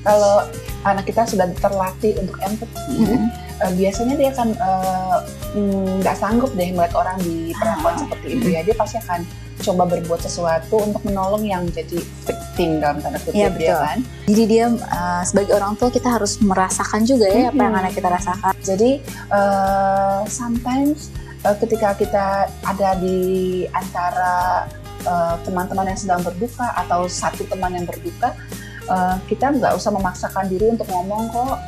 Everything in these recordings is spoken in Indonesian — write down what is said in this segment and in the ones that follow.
kalau anak kita sudah terlatih untuk empati, biasanya dia akan nggak sanggup deh melihat orang di perlakuan seperti itu ya. Dia pasti akan coba berbuat sesuatu untuk menolong yang jadi victim dalam tanda kutip, ya kan. Jadi dia sebagai orang tua kita harus merasakan juga ya apa yang anak kita rasakan. Jadi sometimes ketika kita ada di antara teman-teman yang sedang berduka atau satu teman yang berduka, kita nggak usah memaksakan diri untuk ngomong kok.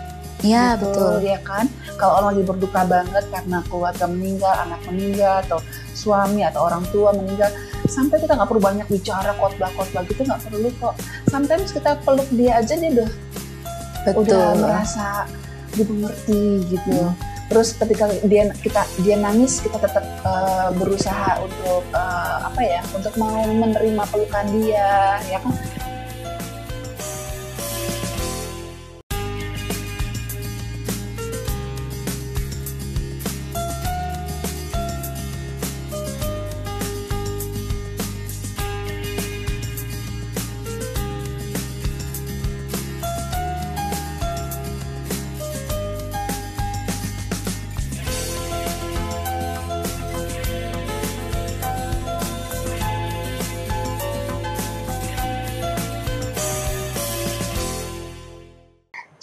Iya gitu, betul ya kan. Kalau orang lagi berduka banget karena keluarga meninggal, anak meninggal, atau suami atau orang tua meninggal, sampai kita nggak perlu banyak bicara khotbah gitu, nggak perlu kok. Sometimes kita peluk dia aja dia udah merasa dimengerti gitu. Terus ketika dia nangis, kita tetap berusaha untuk untuk mau menerima pelukan dia, ya kan.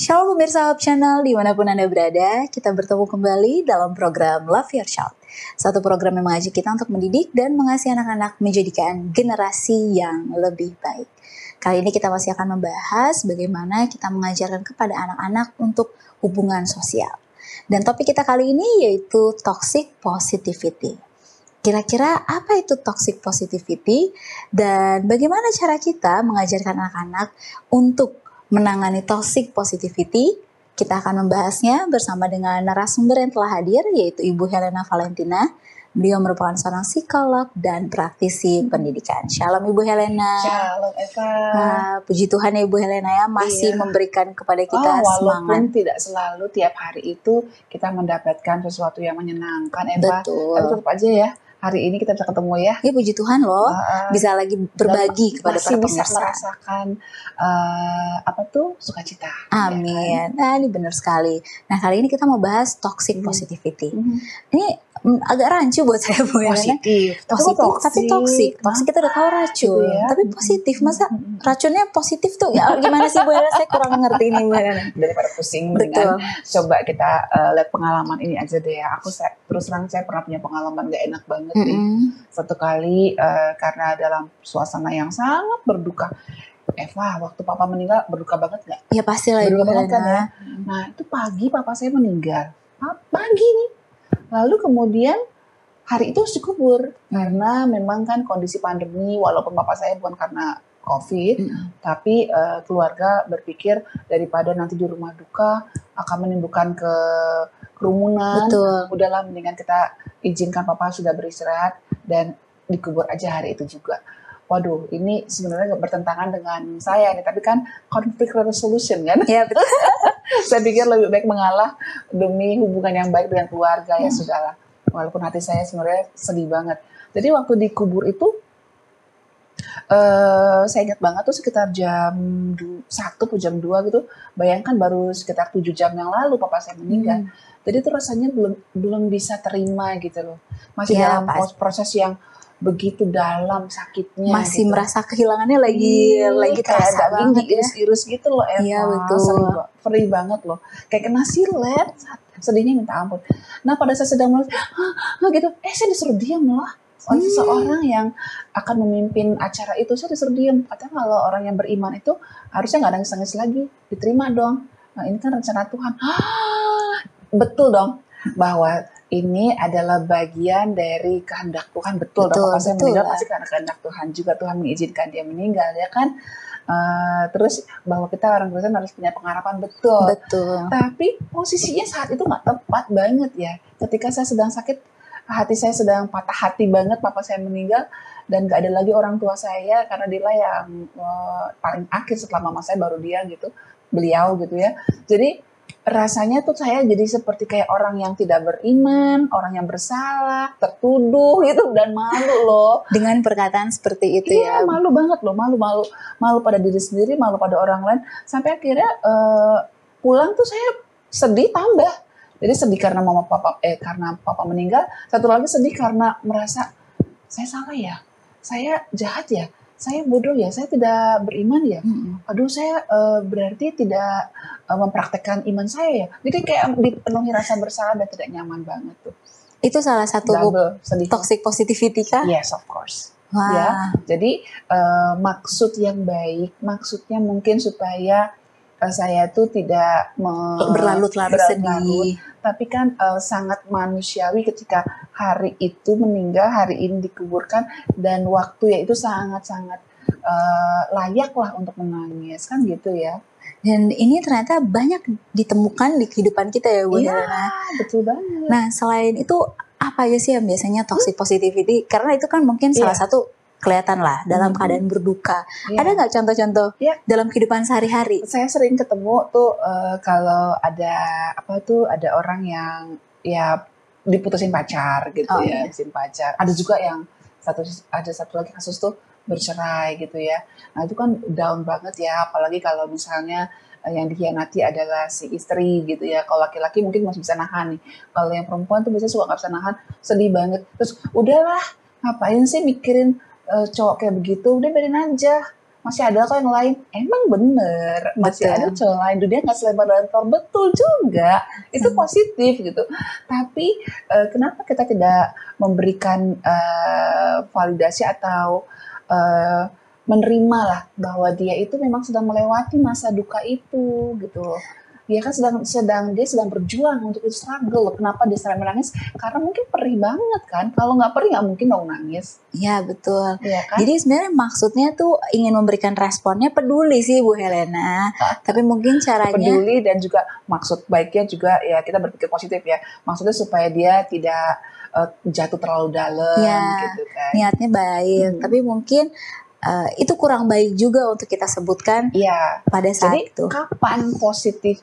Shalom pemirsa Hope Channel, dimanapun Anda berada, kita bertemu kembali dalam program Love Your Child. Satu program yang mengajak kita untuk mendidik dan mengasihi anak-anak menjadikan generasi yang lebih baik. Kali ini kita masih akan membahas bagaimana kita mengajarkan kepada anak-anak untuk hubungan sosial. Dan topik kita kali ini yaitu toxic positivity. Kira-kira apa itu toxic positivity dan bagaimana cara kita mengajarkan anak-anak untuk menangani toxic positivity? Kita akan membahasnya bersama dengan narasumber yang telah hadir, yaitu Ibu Helena Valentina. Beliau merupakan seorang psikolog dan praktisi pendidikan. Shalom Ibu Helena. Shalom Eva. Puji Tuhan ya Ibu Helena ya, masih memberikan kepada kita semangat. Walaupun tidak selalu tiap hari itu kita mendapatkan sesuatu yang menyenangkan Eva. Betul. Tapi tetap aja ya, hari ini kita bisa ketemu ya. Ya puji Tuhan loh, bisa lagi berbagi kepada para pemirsa. Masih bisa merasakan sukacita. Amin. Ya kan? Nah ini benar sekali. Nah kali ini kita mau bahas toxic positivity. Ini agak rancu buat saya Bu Helena. Positif tapi toxic. Toxic kita udah tahu racun, gitu ya. Tapi positif. Masa racunnya positif tuh? Ya gimana sih Bu Helena? Saya kurang ngerti ini Bu Helena. Daripada pusing, mendingan coba kita lihat pengalaman ini aja deh ya. Terus terang saya pernah punya pengalaman gak enak banget nih. Satu kali karena dalam suasana yang sangat berduka. Eva, waktu papa meninggal berduka banget gak? Ya pasti lah Ibu banget kan ya. Helena. Nah itu pagi papa saya meninggal. Pagi nih. Lalu kemudian hari itu harus dikubur. Karena memang kan kondisi pandemi, walaupun papa saya bukan karena COVID, tapi keluarga berpikir daripada nanti di rumah duka akan menimbulkan kerumunan. Betul. Udahlah mendingan kita izinkan papa sudah beristirahat dan dikubur aja hari itu juga. Waduh, ini sebenarnya bertentangan dengan saya nih, tapi kan conflict resolution kan? Ya betul. Saya pikir lebih baik mengalah demi hubungan yang baik dengan keluarga, ya sudahlah. Walaupun hati saya sebenarnya sedih banget. Jadi waktu dikubur itu, saya ingat banget tuh sekitar jam 1 atau jam 2 gitu. Bayangkan baru sekitar 7 jam yang lalu papa saya meninggal. Jadi itu rasanya belum bisa terima gitu loh. Masih dalam proses yang begitu dalam sakitnya. Masih gitu. Merasa kehilangannya lagi terasa banget ya. Iris-iris gitu loh Eva. Iya betul. Perih banget loh. Kayak kena silet. Sedihnya minta ampun. Nah pada saat sedang mulai gitu, saya disuruh diam loh. Oleh seseorang yang akan memimpin acara itu, saya disuruh diam. Katanya kalau orang yang beriman itu harusnya nggak nangis-nangis lagi, diterima dong. Nah ini kan rencana Tuhan. Betul dong, bahwa ini adalah bagian dari kehendak Tuhan. Betul dong, pas saya meninggal pasti karena kehendak Tuhan juga. Tuhan mengizinkan dia meninggal, ya kan? Terus bahwa kita orang Kristen harus punya pengharapan, betul. Tapi posisinya saat itu nggak tepat banget ya. Ketika saya sedang sakit, hati saya sedang patah hati banget, papa saya meninggal, dan gak ada lagi orang tua saya, karena dia yang paling akhir setelah mama saya baru dia gitu, beliau gitu ya. Jadi rasanya tuh saya jadi seperti kayak orang yang tidak beriman, orang yang bersalah, tertuduh gitu, dan malu loh. Dengan perkataan seperti itu Iya, ya. malu banget loh, malu pada diri sendiri, malu pada orang lain. Sampai akhirnya pulang tuh saya sedih tambah. Jadi sedih karena karena papa meninggal. Satu lagi sedih karena merasa saya salah ya, saya jahat ya, saya bodoh ya, saya tidak beriman ya. Aduh, saya berarti tidak mempraktekkan iman saya ya. Jadi kayak dipenuhi rasa bersalah dan tidak nyaman banget tuh. Itu salah satu Double sedih. toxic positivity kah? Yes, of course. Wah. Ya, jadi maksud yang baik, maksudnya mungkin supaya saya tuh tidak berlarut-larut sedih. Tapi kan sangat manusiawi ketika hari itu meninggal, hari ini dikuburkan, dan waktu ya itu sangat-sangat layak lah untuk menangis, kan gitu ya. Dan ini ternyata banyak ditemukan di kehidupan kita ya Bu Iya, Helena. betul banget. Nah, selain itu apa aja sih yang biasanya toxic positivity? Karena itu kan mungkin salah satu kelihatan lah dalam keadaan berduka. Ada nggak contoh-contoh dalam kehidupan sehari-hari? Saya sering ketemu tuh kalau ada ada orang yang ya diputusin pacar gitu diputusin pacar. Ada juga yang ada satu lagi kasus tuh bercerai gitu ya. Nah itu kan down banget ya, apalagi kalau misalnya yang dikhianati adalah si istri gitu ya. Kalau laki-laki mungkin masih bisa nahan nih. Kalau yang perempuan tuh biasanya suka nggak bisa nahan, sedih banget. Terus udahlah, ngapain sih mikirin cowok kayak begitu, udah biarin aja, masih ada kok yang lain. Emang bener, masih ada cowok lain, dia nggak selebar dan tor, betul juga, itu positif gitu. Tapi kenapa kita tidak memberikan validasi atau menerima lah bahwa dia itu memang sedang melewati masa duka itu gitu. Dia kan dia sedang berjuang untuk itu, struggle. Kenapa dia sering menangis? Karena mungkin perih banget kan. Kalau nggak perih nggak mungkin dong nangis. Iya betul. Ya, kan? Jadi sebenarnya maksudnya tuh ingin memberikan responnya peduli sih Bu Helena. Tapi mungkin caranya peduli, dan juga maksud baiknya juga ya kita berpikir positif ya. Maksudnya supaya dia tidak jatuh terlalu dalam gitu kan. Niatnya baik, tapi mungkin itu kurang baik juga untuk kita sebutkan pada saat itu. Kapan positif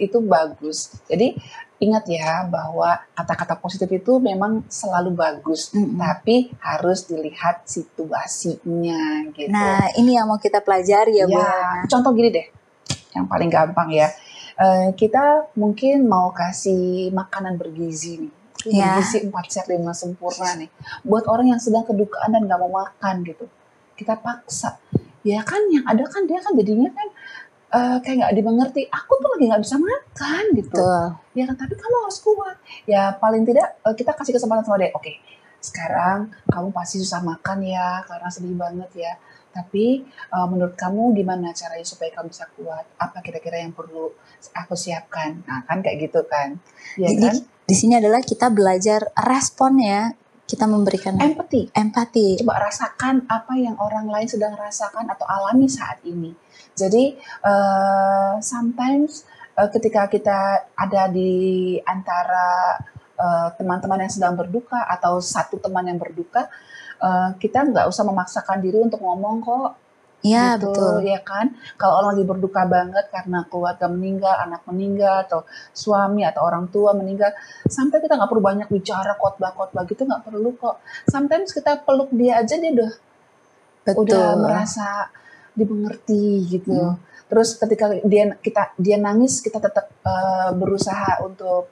itu bagus. Jadi ingat ya bahwa kata-kata positif itu memang selalu bagus, tapi harus dilihat situasinya gitu. Nah ini yang mau kita pelajari ya Bu. Contoh gini deh, yang paling gampang ya. Kita mungkin mau kasih makanan bergizi nih. Gizi 4 sehat 5 sempurna nih. Buat orang yang sedang kedukaan dan gak mau makan gitu. Kita paksa. Ya kan yang ada kan dia kan jadinya kan kayak gak dimengerti. Aku tuh lagi gak bisa makan gitu. Ya kan, tapi kamu harus kuat. Ya paling tidak kita kasih kesempatan sama dia. Oke, sekarang kamu pasti susah makan ya karena sedih banget ya. Tapi menurut kamu gimana caranya supaya kamu bisa kuat? Apa kira-kira yang perlu aku siapkan? Nah kan kayak gitu kan. Ya jadi kan? Di sini adalah kita belajar respon ya. Kita memberikan empati. Coba rasakan apa yang orang lain sedang rasakan atau alami saat ini. Jadi sometimes ketika kita ada di antara teman-teman yang sedang berduka atau satu teman yang berduka, kita nggak usah memaksakan diri untuk ngomong kok. Iya gitu, betul. Ya kan? Kalau orang lagi berduka banget karena keluarga meninggal, anak meninggal, atau suami atau orang tua meninggal, sampai kita nggak perlu banyak bicara khotbah-khotbah gitu, nggak perlu kok. Sometimes kita peluk dia aja, dia udah merasa dimengerti gitu. Terus ketika dia nangis, kita tetap berusaha untuk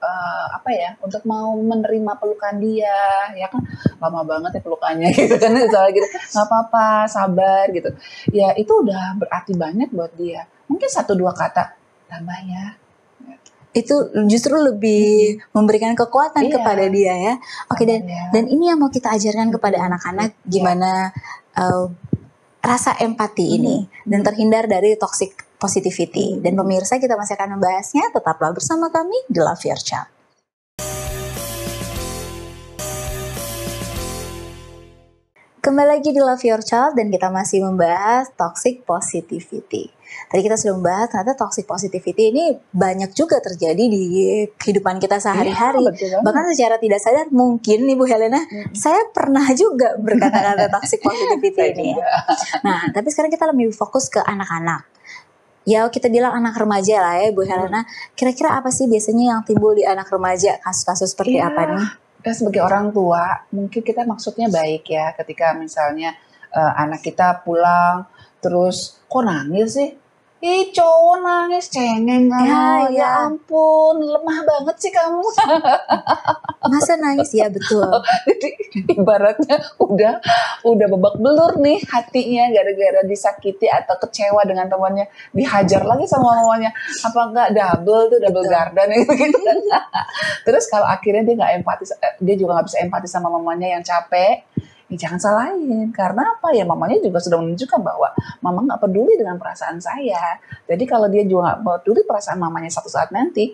untuk mau menerima pelukan dia, ya kan? Lama banget ya pelukannya gitu kan, misalnya gitu. Nggak apa-apa, sabar gitu. Ya itu udah berarti banyak buat dia. Mungkin 1-2 kata, tambah ya. Itu justru lebih memberikan kekuatan kepada dia ya. Oke, dan ini yang mau kita ajarkan kepada anak-anak gimana rasa empati ini dan terhindar dari toxic positivity. Dan pemirsa, kita masih akan membahasnya. Tetaplah bersama kami di Love Your Child. Kembali lagi di Love Your Child dan kita masih membahas toxic positivity. Tadi kita sudah membahas ternyata toxic positivity ini banyak juga terjadi di kehidupan kita sehari-hari. Bahkan secara tidak sadar mungkin nih Bu Helena, saya pernah juga berkata-kata toxic positivity ini. Nah, tapi sekarang kita lebih fokus ke anak-anak. ya kita bilang anak remaja lah ya Bu Helena. Kira-kira apa sih biasanya yang timbul di anak remaja? Kasus-kasus seperti Iya, apa nih? dan sebagai orang tua, mungkin kita maksudnya baik ya, ketika misalnya anak kita pulang, terus kok nangis sih? Ih cowok nangis, cengeng kamu, ya Ya, ampun, lemah banget sih kamu. masa nangis ya betul. Jadi ibaratnya udah babak belur nih hatinya gara-gara disakiti atau kecewa dengan temannya, dihajar lagi sama mamanya. Apa enggak double Betul. gardan gitu kan. Terus kalau akhirnya dia nggak empati, dia juga nggak bisa empati sama mamanya yang capek. Ya jangan salahin, karena apa ya, mamanya juga sudah menunjukkan bahwa mama nggak peduli dengan perasaan saya. Jadi kalau dia juga nggak peduli perasaan mamanya satu saat nanti,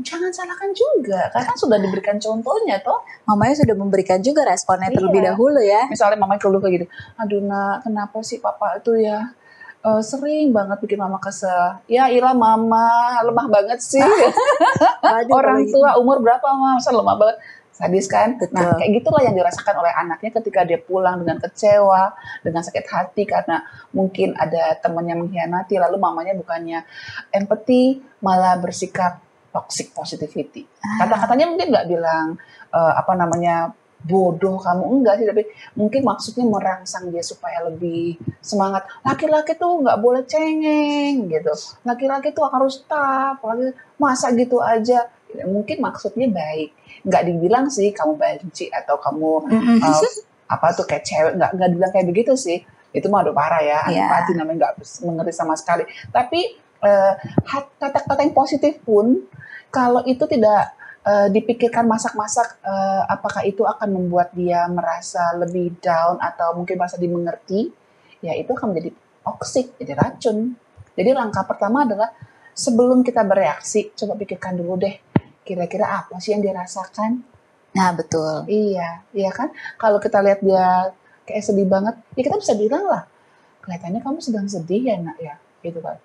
jangan salahkan juga, karena sudah diberikan contohnya toh. Mamanya sudah memberikan juga responnya terlebih Iya. dahulu ya. Misalnya mamanya keluh kayak gitu, aduh nak, kenapa sih papa itu ya sering banget bikin mama kesel. Ya ilah mama, lemah banget sih. Waduh, Orang kalau gitu. tua umur berapa mama, masa lemah banget. Sadis kan? Betul. Nah kayak gitulah yang dirasakan oleh anaknya ketika dia pulang dengan kecewa, dengan sakit hati karena mungkin ada teman yang mengkhianati, lalu mamanya bukannya empati malah bersikap toxic positivity. Kata-katanya mungkin nggak bilang bodoh kamu, enggak sih, tapi mungkin maksudnya merangsang dia supaya lebih semangat. Laki-laki tuh nggak boleh cengeng gitu, laki-laki tuh harus tough, masa gitu aja. Mungkin maksudnya baik, nggak dibilang sih kamu benci atau kamu kayak cewek, nggak dibilang kayak begitu sih. Itu mah udah parah ya, Iya. empati namanya, nggak mengerti sama sekali. Tapi kata-kata yang positif pun kalau itu tidak dipikirkan masak-masak, apakah itu akan membuat dia merasa lebih down atau mungkin merasa dimengerti, ya itu akan menjadi toksik, jadi racun. Jadi langkah pertama adalah sebelum kita bereaksi, coba pikirkan dulu deh, kira-kira apa sih yang dirasakan? Nah betul. Iya, iya kan? Kalau kita lihat dia kayak sedih banget, ya kita bisa bilang lah, kelihatannya kamu sedang sedih ya nak ya, gitu kan.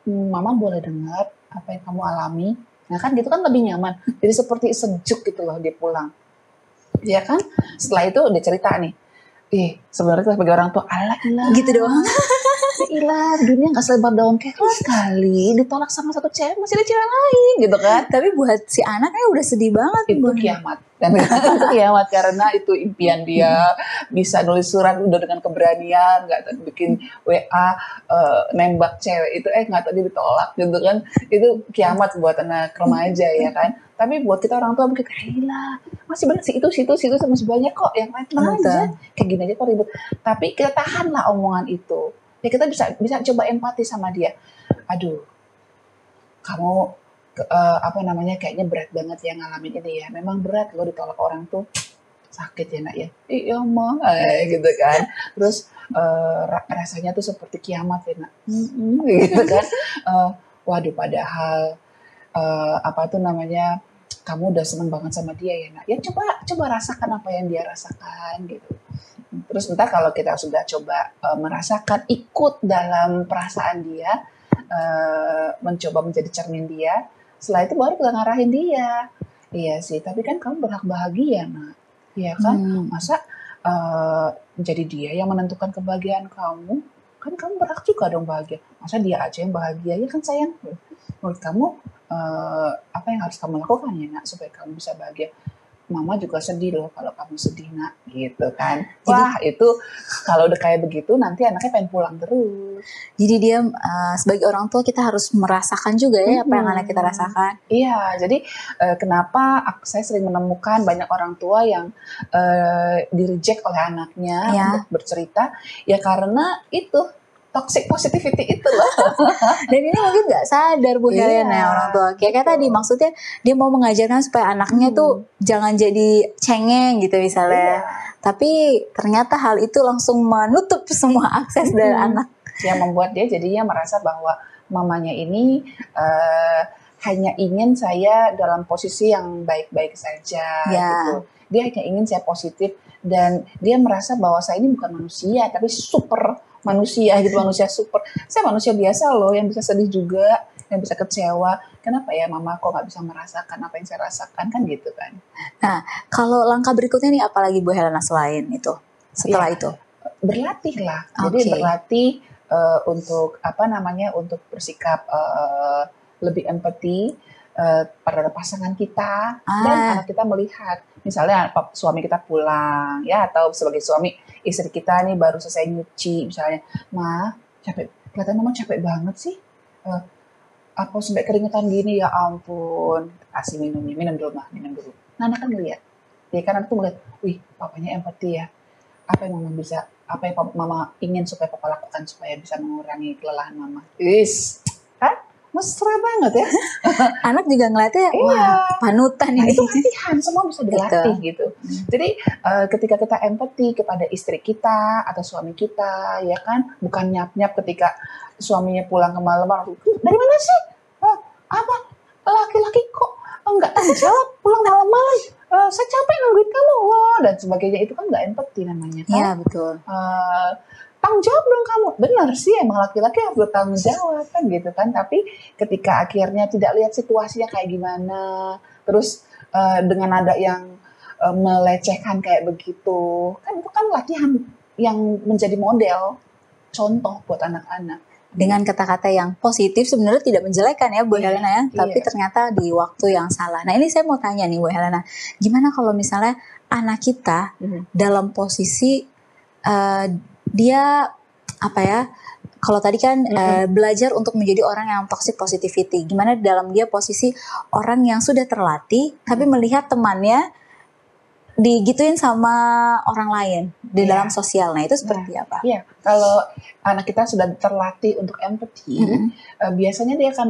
Mama boleh dengar apa yang kamu alami. Nah kan gitu kan lebih nyaman. Jadi seperti sejuk gitu loh dia pulang. Ya kan? Setelah itu udah cerita nih. Sebenarnya kita sebagai orang tua, alah Gitu doang. ilah, dunia gak selebar daun keras kali. Ditolak sama satu cewek, masih ada cewek lain gitu kan. Tapi buat si anaknya udah sedih banget. Itu Bu. kiamat. Dan itu kiamat karena itu impian dia. Bisa nulis surat udah dengan keberanian, gak bikin WA nembak cewek itu, gak tadi ditolak gitu kan. Itu kiamat buat anak remaja ya kan. Tapi buat kita orang tua mungkin gila, masih banyak sih itu masih banyak kok yang lain, tenang aja, kayak gini aja kok ribut. Tapi kita tahanlah omongan itu. Ya kita bisa coba empati sama dia. Aduh, kamu kayaknya berat banget ya ngalamin ini ya. Memang berat loh ditolak orang tuh, sakit ya nak ya. Iya mah, gitu kan. Terus rasanya tuh seperti kiamat ya nak, gitu kan. Waduh, padahal kamu udah seneng banget sama dia ya nak. Ya coba rasakan apa yang dia rasakan gitu. Terus ntar kalau kita sudah coba merasakan, ikut dalam perasaan dia, mencoba menjadi cermin dia, setelah itu baru kita ngarahin dia. Iya sih, tapi kan kamu berhak bahagia nak, iya kan? Masa jadi dia yang menentukan kebahagiaan kamu? Kan kamu berhak juga dong bahagia. Masa dia aja yang bahagia? Ya kan sayang. Menurut kamu apa yang harus kamu lakukan ya nak supaya kamu bisa bahagia? Mama juga sedih loh kalau kamu sedih nak, gitu kan. Wah itu kalau udah kayak begitu nanti anaknya pengen pulang terus. Jadi dia sebagai orang tua kita harus merasakan juga ya apa yang anak kita rasakan. Iya, jadi kenapa saya sering menemukan banyak orang tua yang di-reject oleh anaknya untuk bercerita, ya karena itu toxic positivity itu loh. Dan ini mungkin nggak sadar Bu Helena ya orang tua. Kayak tadi maksudnya dia mau mengajarkan supaya anaknya tuh jangan jadi cengeng gitu misalnya. Tapi ternyata hal itu langsung menutup semua akses dari anak. Yang membuat dia jadinya merasa bahwa mamanya ini hanya ingin saya dalam posisi yang baik-baik saja gitu. Dia hanya ingin saya positif dan dia merasa bahwa saya ini bukan manusia tapi super manusia gitu, manusia super. Saya manusia biasa loh yang bisa sedih juga, yang bisa kecewa. Kenapa ya mama kok nggak bisa merasakan apa yang saya rasakan, kan gitu kan. Nah, kalau langkah berikutnya nih apalagi Bu Helena selain itu? Setelah itu? Berlatih lah. Jadi berlatih untuk apa namanya, untuk bersikap lebih empati pada pasangan kita dan anak kita melihat, misalnya suami kita pulang ya, atau sebagai suami istri kita nih baru selesai nyuci misalnya, "Ma, capek, kelihatan mama capek banget sih, apa sampai keringetan gini, ya ampun." Kasih minum dulu mah, minum dulu. Nah, anak kan ngeliat, ya kan, anak tuh ngeliat, wih papanya empati ya, apa yang mama ingin supaya papa lakukan supaya bisa mengurangi kelelahan mama. Kan mesra banget ya. Anak juga ngeliatnya, wah panutan Nah, ini. itu latihan, semua bisa dilatih gitu. Jadi ketika kita empati kepada istri kita atau suami kita, ya kan, bukan nyap-nyap ketika suaminya pulang kemalaman, dari mana sih? Apa? Laki-laki kok enggak jawab pulang malam-malam? Saya capek nungguin kamu, dan sebagainya. Itu kan enggak empati namanya kan? Iya betul. Tanggung jawab dong kamu. Benar sih, emang laki-laki harus bertanggung jawab kan gitu kan. Tapi ketika akhirnya tidak lihat situasinya kayak gimana, terus dengan nada yang melecehkan kayak begitu, kan itu kan latihan yang menjadi model, contoh buat anak-anak. Dengan kata-kata yang positif sebenarnya tidak menjelekan ya Bu Helena ya, tapi ternyata di waktu yang salah. Nah ini saya mau tanya nih Bu Helena, gimana kalau misalnya anak kita dalam posisi dia apa ya, kalau tadi kan belajar untuk menjadi orang yang toxic positivity, gimana dalam dia posisi orang yang sudah terlatih tapi melihat temannya digituin sama orang lain di dalam sosial. Nah itu seperti apa? Iya, kalau anak kita sudah terlatih untuk empati, biasanya dia akan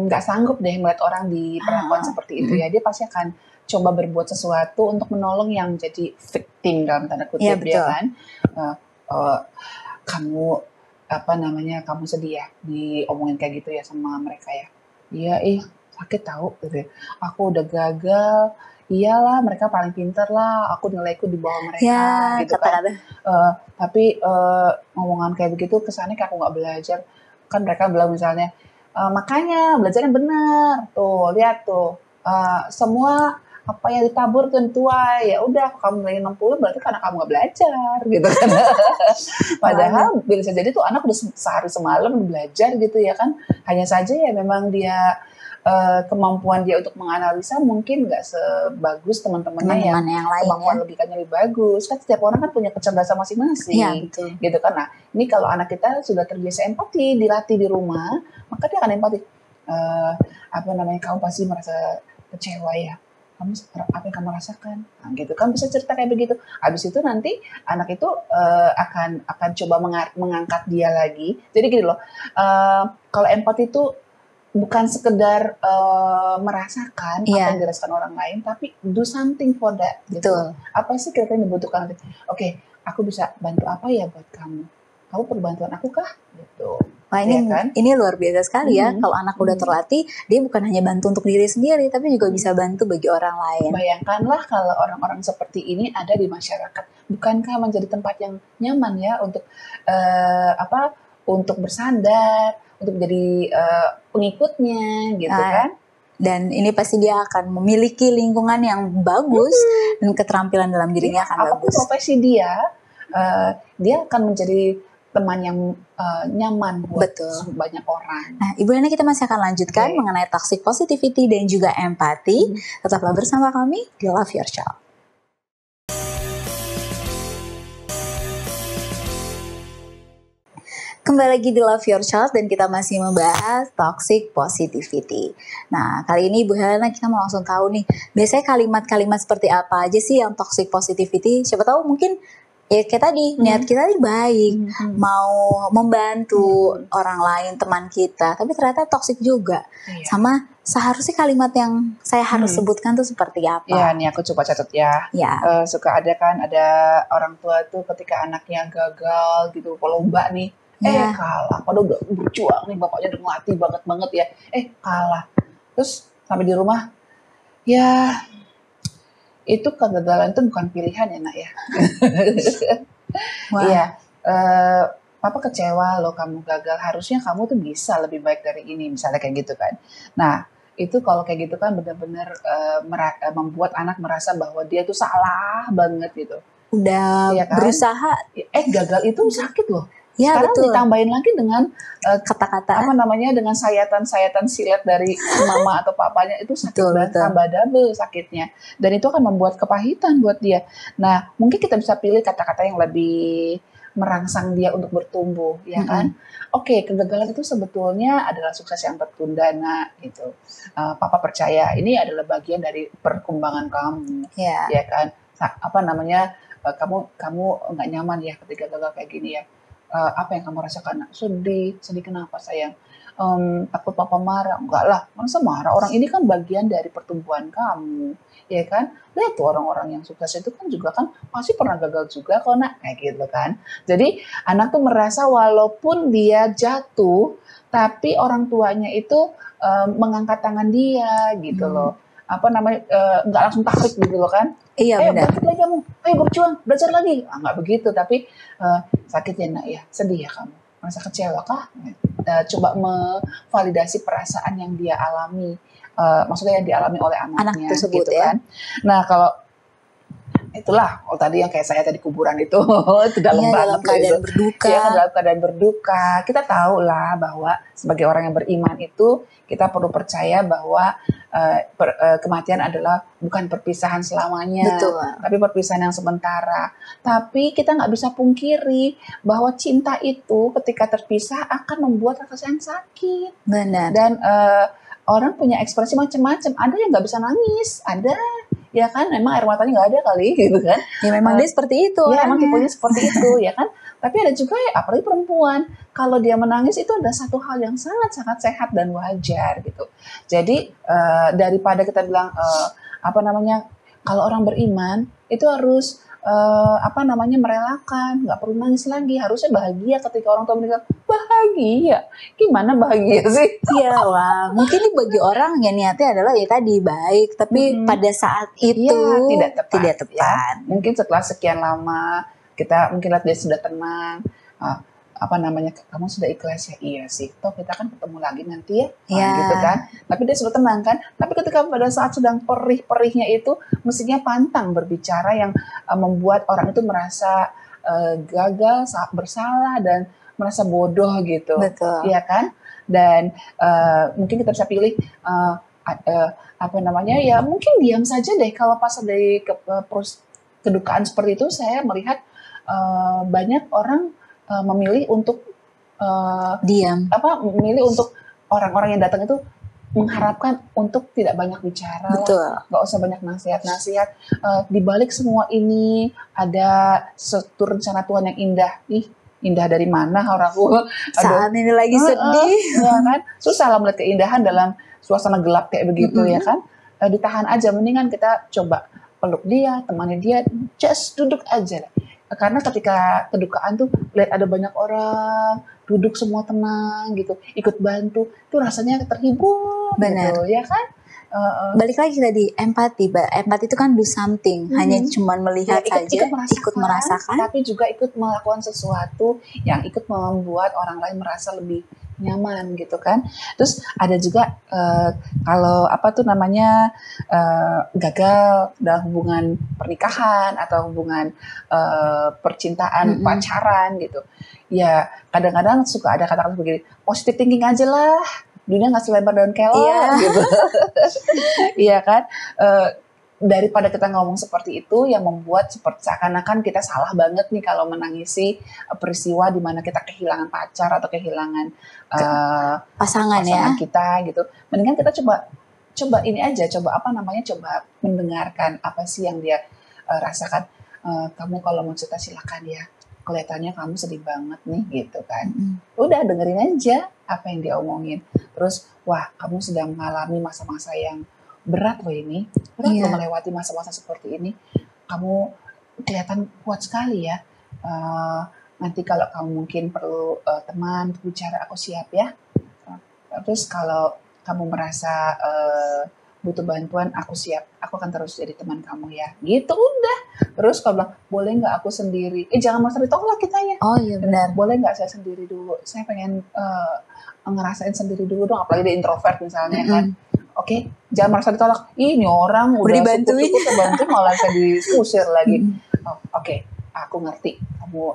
nggak sanggup deh melihat orang di perlakuan seperti itu ya. Dia pasti akan coba berbuat sesuatu untuk menolong yang jadi victim dalam tanda kutip, ya kan. Kamu apa namanya, kamu sedih ya diomongin kayak gitu ya sama mereka ya. Iya, sakit tahu gitu. Aku udah gagal. Iyalah, mereka paling pinter lah, aku nilaiku di bawah mereka, ya, gitu kan. Tapi ngomongan kayak begitu kesannya kayak aku nggak belajar. Kan mereka bilang misalnya, makanya belajarnya benar, tuh lihat tuh, semua apa yang ditabur tentuai, ya udah kamu nilai 60 berarti karena kamu nggak belajar, gitu kan. Padahal bisa jadi tuh anak udah sehari semalam belajar gitu ya kan. Hanya saja ya memang dia kemampuan dia untuk menganalisa mungkin nggak sebagus teman-temannya yang lain, kemampuan logikanya lebih bagus. Kan setiap orang kan punya kecerdasan masing-masing, gitu kan. Nah ini kalau anak kita sudah terbiasa empati, dilatih di rumah, maka dia akan empati. Apa namanya, kamu pasti merasa kecewa ya, kamu apa yang kamu rasakan, nah, gitu kan, bisa cerita kayak begitu. Habis itu nanti anak itu akan coba mengangkat dia lagi. Jadi gini loh, kalau empati itu bukan sekedar merasakan apa yang dirasakan orang lain, tapi do something for that. Gitu. Apa sih kira-kira yang dibutuhkan? Oke, aku bisa bantu apa ya buat kamu? Kamu perlu bantuan aku kah? Gitu. Wah ini, ya kan? Ini luar biasa sekali ya. Kalau anak udah terlatih, dia bukan hanya bantu untuk diri sendiri, tapi juga bisa bantu bagi orang lain. Bayangkanlah kalau orang-orang seperti ini ada di masyarakat. Bukankah menjadi tempat yang nyaman ya untuk untuk bersandar, untuk menjadi pengikutnya, gitu kan? Dan ini pasti dia akan memiliki lingkungan yang bagus dan keterampilan dalam dirinya akan bagus. Apapun profesi dia akan menjadi teman yang nyaman buat banyak orang. Nah, Ibu Helena, kita masih akan lanjutkan mengenai toxic positivity dan juga empati. Tetaplah bersama kami di Love Your Child. Kembali lagi di Love Your Child dan kita masih membahas toxic positivity. Nah, kali ini Ibu Helena kita mau langsung tahu nih, biasanya kalimat-kalimat seperti apa aja sih yang toxic positivity? Siapa tahu mungkin ya kayak tadi, niat kita ini baik, mau membantu orang lain, teman kita, tapi ternyata toksik juga. Sama seharusnya kalimat yang saya harus sebutkan tuh seperti apa? Iya, nih aku coba catat ya. Suka ada orang tua tuh ketika anaknya gagal gitu, lomba nih, kalah. Padahal udah berjuang nih, bapaknya udah ngelatih banget ya, kalah. Terus sampai di rumah, ya itu kegagalan itu bukan pilihan ya nak ya. Iya, papa kecewa loh kamu gagal, harusnya kamu tuh bisa lebih baik dari ini, misalnya kayak gitu kan. Nah itu kalau kayak gitu kan benar-benar membuat anak merasa bahwa dia tuh salah banget gitu. Udah kan? Berusaha, gagal itu sakit loh. Ya, Sekarang betul. ditambahin lagi dengan Kata-kata. dengan sayatan-sayatan silet dari mama atau papanya, itu sakit Betul, banget, betul. tambah double sakitnya. Dan itu akan membuat kepahitan buat dia. Nah, mungkin kita bisa pilih kata-kata yang lebih merangsang dia untuk bertumbuh, ya kan? Oke, kegagalan itu sebetulnya adalah sukses yang tertunda, nak, gitu. Papa percaya ini adalah bagian dari perkembangan kamu, Ya. ya kan? Kamu nggak nyaman ya ketika gagal kayak gini ya. Apa yang kamu rasakan? Nak? Sedih kenapa sayang? Takut papa marah? Enggak lah, masa marah? Orang ini kan bagian dari pertumbuhan kamu, ya kan? Lihat tuh orang-orang yang sukses itu kan juga kan pasti pernah gagal juga kok, nak, kayak gitu kan. Jadi anak tuh merasa walaupun dia jatuh, tapi orang tuanya itu mengangkat tangan dia gitu loh. Nggak langsung takrik gitu loh kan. Iya, Ayo benar. bangkit lagi kamu, ayo berjuang, belajar lagi. Nggak begitu, tapi sakit ya nak ya, sedih ya kamu, merasa kecewa kah? Coba memvalidasi perasaan yang dia alami, maksudnya yang dialami oleh anaknya Anak tersebut, gitu ya. kan. Nah kalau itulah, tadi yang kayak saya tadi kuburan itu itu dalam Iya, banget dalam loh keadaan itu. berduka. Ya kan, dalam keadaan berduka. Kita tahu lah bahwa sebagai orang yang beriman itu kita perlu percaya bahwa kematian adalah bukan perpisahan selamanya, Betul. tapi perpisahan yang sementara. Tapi kita nggak bisa pungkiri bahwa cinta itu ketika terpisah akan membuat rasa yang sakit. Benar. Dan orang punya ekspresi macam-macam. Ada yang nggak bisa nangis, ada, ya kan, memang air matanya nggak ada kali gitu kan. Ya memang dia seperti itu. Ya emang orangnya. tipenya seperti itu, ya kan. Tapi ada juga ya, apalagi perempuan, kalau dia menangis itu ada satu hal yang sangat-sangat sehat dan wajar gitu. Jadi daripada kita bilang kalau orang beriman itu harus merelakan, nggak perlu nangis lagi, harusnya bahagia ketika orang tua meninggal. Bahagia, gimana bahagia sih? Iya, wah. Mungkin ini bagi orang yang niatnya adalah ya tadi baik, tapi pada saat itu Ya, tidak tepat. Ya. Mungkin setelah sekian lama kita mungkin lihat dia sudah tenang, kamu sudah ikhlas ya, iya sih, toh kita kan ketemu lagi nanti ya, gitu kan. Tapi dia sudah tenang kan. Tapi ketika pada saat sedang perih-perihnya itu, mestinya pantang berbicara yang membuat orang itu merasa gagal, bersalah, dan merasa bodoh gitu. Betul. Iya kan? Dan mungkin kita bisa pilih ya mungkin diam saja deh. Kalau pas dari kedukaan seperti itu, saya melihat banyak orang memilih untuk diam. Memilih untuk orang-orang yang datang itu mengharapkan untuk tidak banyak bicara, nggak usah banyak nasihat-nasihat. Di balik semua ini ada satu rencana Tuhan yang indah. Indah dari mana orang tua? Saat ini lagi sedih, ya kan? Susah lah melihat keindahan dalam suasana gelap kayak begitu, ya kan? Ditahan aja, mendingan kita coba peluk dia, temani dia, just duduk aja lah. Karena ketika kedukaan tuh lihat ada banyak orang duduk semua tenang gitu, ikut bantu, tuh rasanya terhibur. Benar. Gitu, ya kan? Balik lagi tadi, empati. Empati itu kan do something, hanya cuma melihat ya, saja, ikut merasakan, tapi juga ikut melakukan sesuatu yang ikut membuat orang lain merasa lebih nyaman gitu kan. Terus ada juga kalau gagal dalam hubungan pernikahan atau hubungan percintaan, pacaran gitu. Ya kadang-kadang suka ada kata-kata begini, positive thinking aja lah, dunia nggak selebar daun kelor gitu. Iya kan. Daripada kita ngomong seperti itu yang membuat seperti seakan-akan kita salah banget nih kalau menangisi peristiwa di mana kita kehilangan pacar atau kehilangan pasangan kita gitu. Mendingan kita coba ini aja, coba mendengarkan apa sih yang dia rasakan. Kamu kalau mau cerita silakan ya, kelihatannya kamu sedih banget nih gitu kan. Udah dengerin aja apa yang dia omongin. Terus wah, kamu sedang mengalami masa-masa yang berat loh ini, berat loh melewati masa-masa seperti ini. Kamu kelihatan kuat sekali ya. Nanti kalau kamu mungkin perlu teman untuk bicara, aku siap ya. Terus kalau kamu merasa butuh bantuan, aku siap. Aku akan terus jadi teman kamu ya. Gitu udah. Terus kalau bilang, boleh nggak aku sendiri? Jangan merasa ditolak kitanya. Oh iya benar. Boleh nggak saya sendiri dulu? Saya pengen ngerasain sendiri dulu dong. Apalagi dia introvert misalnya kan. Oke, jangan merasa ditolak. Ini orang udah dibantuin, saya bantu malah saya diusir lagi. Oke, aku ngerti. Kamu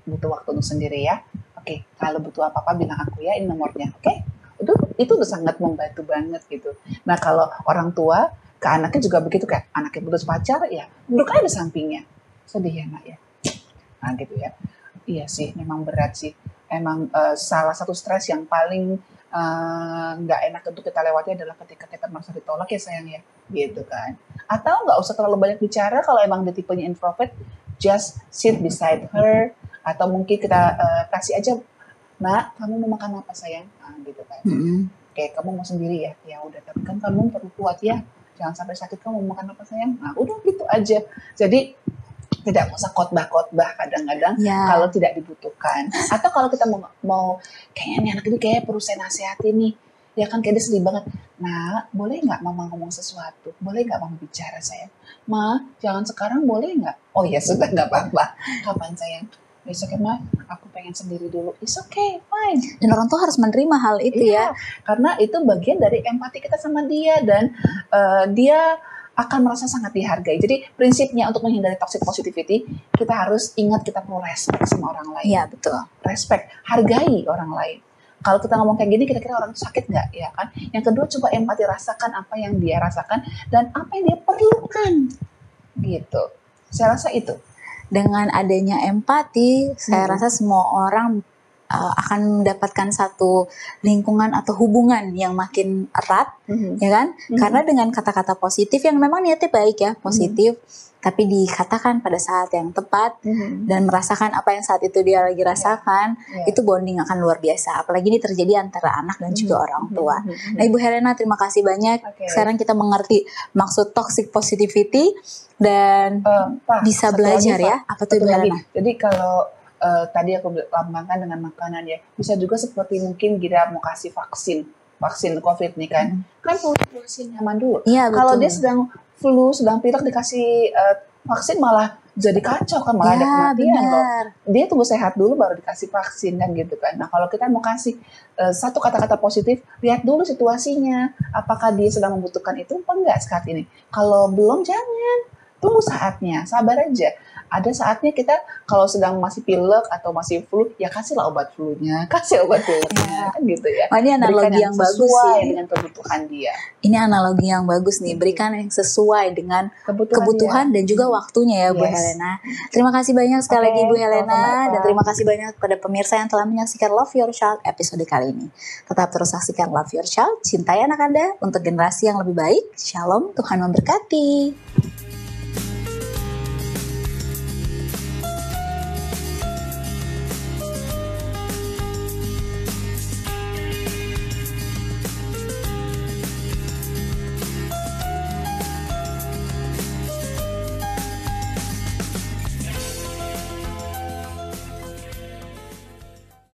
butuh waktu untuk sendiri ya. Oke, kalau butuh apa-apa bilang aku ya, ini nomornya. Oke, itu udah sangat membantu banget gitu. Nah kalau orang tua ke anaknya juga begitu, kayak anaknya putus pacar ya duduk aja di sampingnya, sedih ya nak ya. Nah gitu ya. Iya sih, memang berat sih. Emang salah satu stres yang paling nggak enak untuk kita lewati adalah ketika kita merasa ditolak ya sayang ya, gitu kan. Atau nggak usah terlalu banyak bicara kalau emang dia tipenya introvert, just sit beside her, atau mungkin kita kasih aja, nak kamu mau makan apa sayang, nah, gitu kan. Kayak kamu mau sendiri ya, ya udah, tapi kan kamu perlu kuat ya, jangan sampai sakit, kamu mau makan apa sayang, nah udah gitu aja. Jadi tidak usah khotbah-khotbah kadang-kadang kalau tidak dibutuhkan. Atau kalau kita mau kayaknya nih anak ini kayak perlu saya nasihatin nih, ya kan kayak dia sedih banget. Nah, boleh nggak mama ngomong sesuatu? Boleh nggak mama bicara sayang? Ma, jangan sekarang boleh nggak? Oh ya sudah, nggak apa-apa. Kapan sayang? Besok ya ma, aku pengen sendiri dulu. It's okay, fine. Dan orang tua harus menerima hal itu ya. Karena itu bagian dari empati kita sama dia, dan dia akan merasa sangat dihargai. Jadi prinsipnya untuk menghindari toxic positivity, kita harus ingat kita perlu respect sama orang lain. Iya betul. Respect, hargai orang lain. Kalau kita ngomong kayak gini, kira-kira orang itu sakit nggak, ya kan? Yang kedua, coba empati, rasakan apa yang dia rasakan dan apa yang dia perlukan, gitu. Saya rasa itu. Dengan adanya empati, saya rasa semua orang akan mendapatkan satu lingkungan atau hubungan yang makin erat, ya kan? Karena dengan kata-kata positif yang memang niatnya baik ya, positif, tapi dikatakan pada saat yang tepat dan merasakan apa yang saat itu dia lagi rasakan, itu bonding akan luar biasa. Apalagi ini terjadi antara anak dan juga orang tua. Nah, Ibu Helena, terima kasih banyak. Sekarang kita mengerti maksud toxic positivity dan bisa belajar ya. Apa tuh Ibu Helena? Jadi kalau tadi aku lambangkan dengan makanan ya, bisa juga seperti mungkin kita mau kasih vaksin COVID nih kan, kan vaksin nyaman dulu. Iya, kalau dia sedang flu, sedang pilek, dikasih vaksin malah jadi kacau kan, malah ada kematian loh. Dia tunggu sehat dulu baru dikasih vaksin kan gitu kan. Nah kalau kita mau kasih satu kata-kata positif, lihat dulu situasinya, apakah dia sedang membutuhkan itu apa enggak saat ini. Kalau belum, jangan, tunggu saatnya, sabar aja. Ada saatnya kita kalau sedang masih pilek atau masih flu, ya kasihlah obat flunya, kasih obat flunya, kan gitu ya. Oh, ini analogi yang bagus sih dengan kebutuhan dia. Ini analogi yang bagus nih, berikan yang sesuai dengan kebutuhan dan juga waktunya ya Bu Helena. Terima kasih banyak sekali lagi Bu Helena, dan terima kasih banyak kepada pemirsa yang telah menyaksikan Love Your Child episode kali ini. Tetap terus saksikan Love Your Child, cintai anak Anda untuk generasi yang lebih baik. Shalom, Tuhan memberkati.